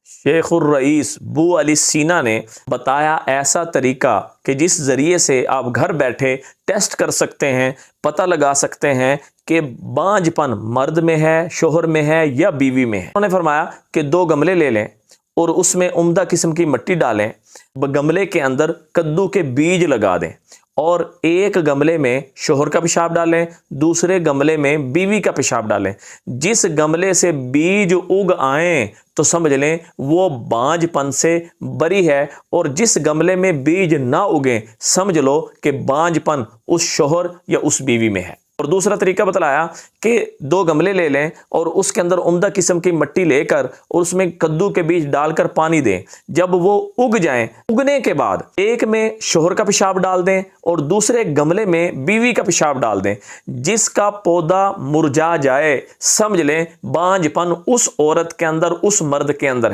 شیخ الرئیس بو علی سینا نے بتایا ایسا طریقہ کہ جس ذریعے سے آپ گھر بیٹھے ٹیسٹ کر سکتے ہیں، پتہ لگا سکتے ہیں کہ بانجھ پن مرد میں ہے، شوہر میں ہے یا بیوی میں ہے۔ انہوں نے فرمایا کہ 2 گملے لے لیں اور اس میں عمدہ قسم کی مٹی ڈالیں، گملے کے اندر کدو کے بیج لگا دیں اور ایک گملے میں شوہر کا پیشاب ڈالیں، دوسرے گملے میں بیوی کا پیشاب ڈالیں۔ جس گملے سے بیج اگ آئیں تو سمجھ لیں وہ بانجھ پن سے بری ہے، اور جس گملے میں بیج نہ اگیں سمجھ لو کہ بانجھ پن اس شوہر یا اس بیوی میں ہے۔ اور دوسرا طریقہ بتلایا کہ 2 گملے لے لیں اور اس کے اندر عمدہ قسم کی مٹی لے کر اور اس میں کدو کے بیج ڈال کر پانی دیں۔ جب وہ اگ جائیں، اگنے کے بعد ایک میں شوہر کا پیشاب ڈال دیں اور دوسرے گملے میں بیوی کا پیشاب ڈال دیں۔ جس کا پودا مرجا جائے سمجھ لیں بانجھ پن اس عورت کے اندر، اس مرد کے اندر ہے۔